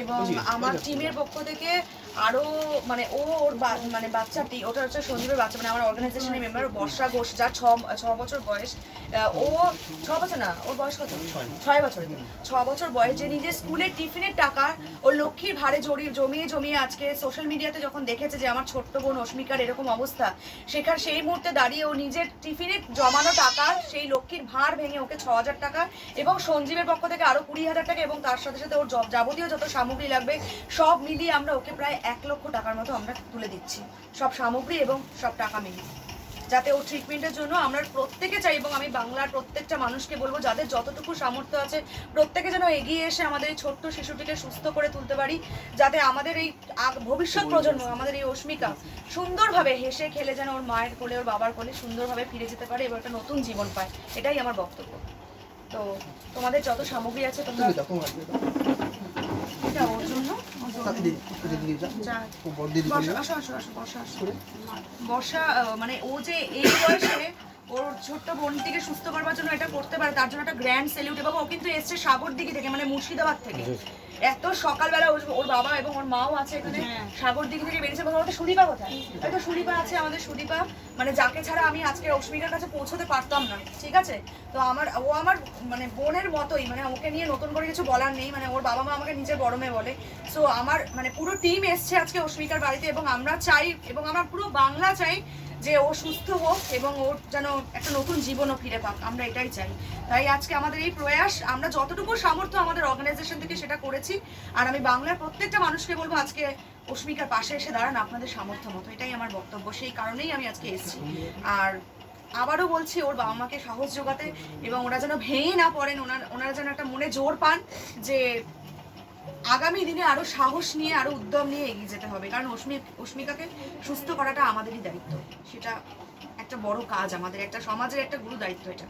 এবং আমার টিমের পক্ষ থেকে আরো মানে ওর মানে বাচ্চাটি, ওটা হচ্ছে সঞ্জীবের বাচ্চা, মানে আমার অর্গানাইজেশনের মেম্বার বর্ষা ঘোষ, যার ছ বছর বয়স। ও 6 বছর না, ওর বয়স কত, 6 বছর। 6 বছর বয়স, যে নিজের স্কুলের টিফিনের টাকা ও লক্ষ্মীর ভারে জমিয়ে আজকে সোশ্যাল মিডিয়াতে যখন দেখেছে যে আমার ছোট্ট বোন অস্মিকার এরকম অবস্থা, সেই মুহূর্তে দাঁড়িয়ে ও নিজের টিফিনে জমানো টাকা সেই লক্ষ্মীর ভাঁড় ভেঙে ওকে 6,000 টাকা এবং সঞ্জীবের পক্ষ থেকে আরো 20,000 টাকা এবং তার সাথে সাথে ওর যাবতীয় যত সামগ্রী লাগবে সব মিলিয়ে আমরা ওকে প্রায় 1 লক্ষ টাকার মতো আমরা তুলে দিচ্ছি, সব সামগ্রী এবং সব টাকা মিলিয়ে, যাতে ওর ট্রিটমেন্টের জন্য আমরা প্রত্যেকে চাই। এবং আমি বাংলার প্রত্যেকটা মানুষকে বলবো, যাদের যতটুকু সামর্থ্য আছে প্রত্যেকে যেন এগিয়ে এসে আমাদের এই ছোট্ট শিশুটিকে সুস্থ করে তুলতে পারি, যাতে আমাদের এই ভবিষ্যৎ প্রজন্ম, আমাদের এই অস্মিকা সুন্দরভাবে হেসে খেলে যেন ওর মায়ের কোলে, ওর বাবার কোলে সুন্দরভাবে ফিরে যেতে পারে এবং একটা নতুন জীবন পায়। এটাই আমার বক্তব্য। তো তোমাদের যত সামগ্রী আছে তোমরা এটা ওর জন্য বর্ষা, মানে ও যে এই বয়সে ওর ছোট্ট বোনটিকে সুস্থ করবার জন্য এটা করতে পারে, তার জন্য একটা গ্র্যান্ড স্যালিউট। এবং ও কিন্তু এসছে সাগরদিঘি থেকে, মানে মুর্শিদাবাদ থেকে। এত সকালবেলা ওর বাবা এবং ওর মাও আছে এখানে, সাগরদিঘি থেকে বেরিয়েছে। বলতে সুদীপা কোথায়? হয়তো সুদীপা আছে, আমাদের সুদীপা, মানে যাকে ছাড়া আমি আজকে অস্মিকার কাছে পৌঁছতে পারতাম না, ঠিক আছে? তো ও আমার মানে বোনের মতোই, মানে ওকে নিয়ে নতুন করে কিছু বলার নেই, মানে ওর বাবা মা আমাকে নিজের বড় মেয়ে বলে। সো আমার মানে পুরো টিম এসছে আজকে অস্মিকার বাড়িতে এবং আমরা চাই, এবং আমরা পুরো বাংলা চাই যে ও সুস্থ হোক এবং ওর যেন একটা নতুন জীবনও ফিরে পাক, আমরা এটাই চাই। তাই আজকে আমাদের এই প্রয়াস, আমরা যতটুকু সামর্থ্য আমাদের অর্গানাইজেশন থেকে সেটা করেছি। আর আমি বাংলার প্রত্যেকটা মানুষকে বলবো আজকে অস্মিকার পাশে এসে দাঁড়ান আপনাদের সামর্থ্য মতো, এটাই আমার বক্তব্য। সেই কারণেই আমি আজকে এসেছি। আর আবারও বলছি, ওর বাবা মাকে সাহস জোগাতে, এবং ওরা যেন ভেঙে না পড়েন, ওনারা যেন একটা মনে জোর পান যে আগামী দিনে আরো সাহস নিয়ে, আরো উদ্যম নিয়ে এগিয়ে যেতে হবে। কারণ অস্মিকাকে সুস্থ করাটা আমাদেরই দায়িত্ব, সেটা একটা বড় কাজ, আমাদের একটা সমাজের একটা গুরু দায়িত্ব এটা।